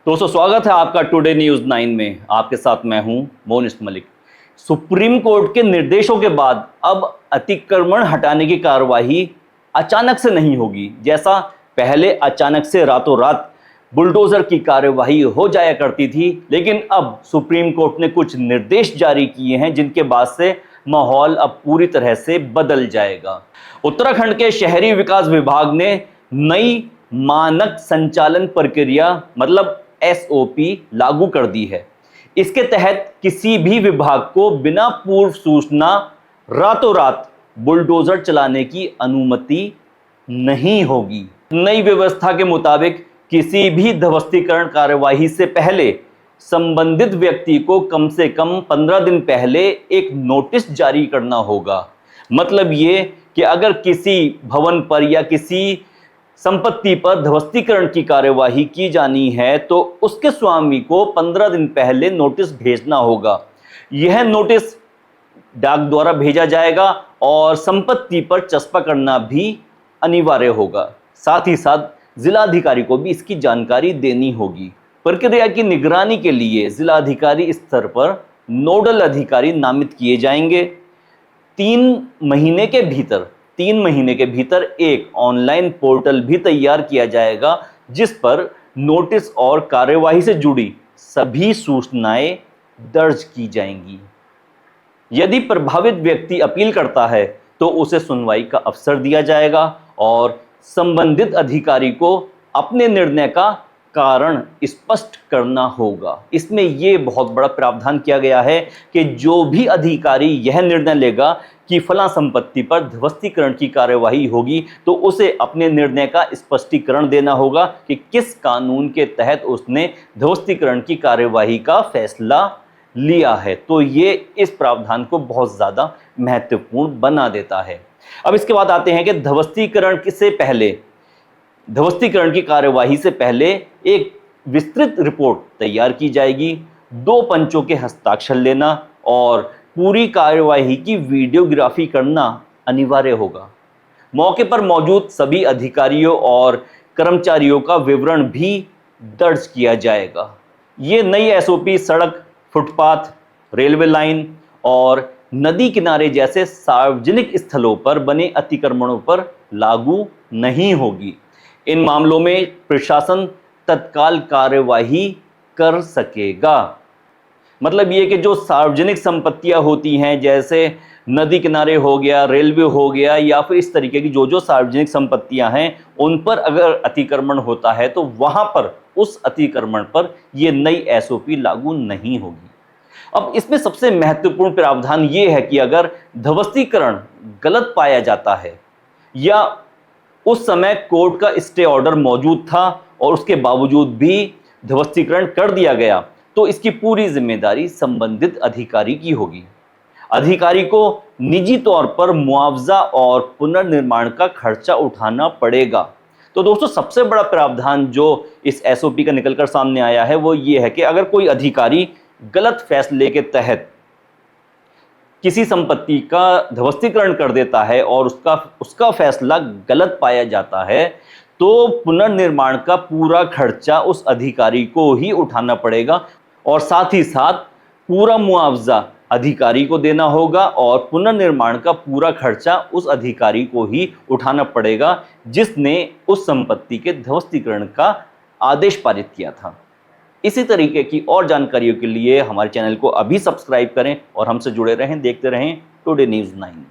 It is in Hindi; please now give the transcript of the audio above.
दोस्तों स्वागत है आपका टुडे न्यूज़ 9 में। आपके साथ मैं हूं मोनिस मलिक। सुप्रीम कोर्ट के निर्देशों के बाद अब अतिक्रमण हटाने की कार्यवाही अचानक से नहीं होगी। जैसा पहले अचानक से रातों रात बुलडोजर की कार्यवाही हो जाया करती थी, लेकिन अब सुप्रीम कोर्ट ने कुछ निर्देश जारी किए हैं जिनके बाद से माहौल अब पूरी तरह से बदल जाएगा। उत्तराखंड के शहरी विकास विभाग ने नई मानक संचालन प्रक्रिया मतलब एसओपी लागू कर दी है। इसके तहत किसी भी विभाग को बिना पूर्व सूचना रातों रात बुलडोजर चलाने की अनुमति नहीं होगी। नई व्यवस्था के मुताबिक किसी भी ध्वस्तीकरण कार्यवाही से पहले संबंधित व्यक्ति को कम से कम 15 दिन पहले एक नोटिस जारी करना होगा। मतलब ये कि अगर किसी भवन पर या किसी संपत्ति पर ध्वस्तीकरण की कार्यवाही की जानी है तो उसके स्वामी को 15 दिन पहले नोटिस भेजना होगा। यह नोटिस डाक द्वारा भेजा जाएगा और संपत्ति पर चस्पा करना भी अनिवार्य होगा। साथ ही साथ जिलाधिकारी को भी इसकी जानकारी देनी होगी। प्रक्रिया की निगरानी के लिए जिलाधिकारी स्तर पर नोडल अधिकारी नामित किए जाएंगे। 3 महीने के भीतर एक ऑनलाइन पोर्टल भी तैयार किया जाएगा जिस पर नोटिस और कार्यवाही से जुड़ी सभी सूचनाएं दर्ज की जाएंगी। यदि प्रभावित व्यक्ति अपील करता है तो उसे सुनवाई का अवसर दिया जाएगा और संबंधित अधिकारी को अपने निर्णय का कारण स्पष्ट करना होगा। इसमें यह बहुत बड़ा प्रावधान किया गया है कि जो भी अधिकारी यह निर्णय लेगा कि फला संपत्ति पर ध्वस्तीकरण की कार्यवाही होगी तो उसे अपने निर्णय का स्पष्टीकरण देना होगा कि किस कानून के तहत उसने ध्वस्तीकरण की कार्यवाही का फैसला लिया है। तो ये इस प्रावधान को बहुत ज़्यादा महत्वपूर्ण बना देता है। अब इसके बाद आते हैं कि ध्वस्तीकरण की कार्यवाही से पहले एक विस्तृत रिपोर्ट तैयार की जाएगी। 2 पंचों के हस्ताक्षर लेना और पूरी कार्यवाही की वीडियोग्राफी करना अनिवार्य होगा। मौके पर मौजूद सभी अधिकारियों और कर्मचारियों का विवरण भी दर्ज किया जाएगा। ये नई एसओपी सड़क, फुटपाथ, रेलवे लाइन और नदी किनारे जैसे सार्वजनिक स्थलों पर बने अतिक्रमणों पर लागू नहीं होगी। इन मामलों में प्रशासन तत्काल कार्यवाही कर सकेगा। मतलब ये कि जो सार्वजनिक संपत्तियां होती हैं जैसे नदी किनारे हो गया, रेलवे हो गया या फिर इस तरीके की जो सार्वजनिक संपत्तियां हैं उन पर अगर अतिक्रमण होता है तो वहां पर उस अतिक्रमण पर ये नई एसओपी लागू नहीं होगी। अब इसमें सबसे महत्वपूर्ण प्रावधान ये है कि अगर ध्वस्तीकरण गलत पाया जाता है या उस समय कोर्ट का स्टे ऑर्डर मौजूद था और उसके बावजूद भी ध्वस्तीकरण कर दिया गया तो इसकी पूरी जिम्मेदारी संबंधित अधिकारी की होगी। अधिकारी को निजी तौर पर मुआवजा और पुनर्निर्माण का खर्चा उठाना पड़ेगा। तो दोस्तों सबसे बड़ा प्रावधान जो इस एसओपी का निकलकर सामने आया है वो ये है कि अगर कोई अधिकारी गलत फैसले के तहत किसी संपत्ति का ध्वस्तीकरण कर देता है और उसका फैसला गलत पाया जाता है तो पुनर्निर्माण का पूरा खर्चा उस अधिकारी को ही उठाना पड़ेगा और साथ ही साथ पूरा मुआवजा अधिकारी को देना होगा और पुनर्निर्माण का पूरा खर्चा उस अधिकारी को ही उठाना पड़ेगा जिसने उस संपत्ति के ध्वस्तीकरण का आदेश पारित किया था। इसी तरीके की और जानकारियों के लिए हमारे चैनल को अभी सब्सक्राइब करें और हमसे जुड़े रहें, देखते रहें टुडे न्यूज़ 9।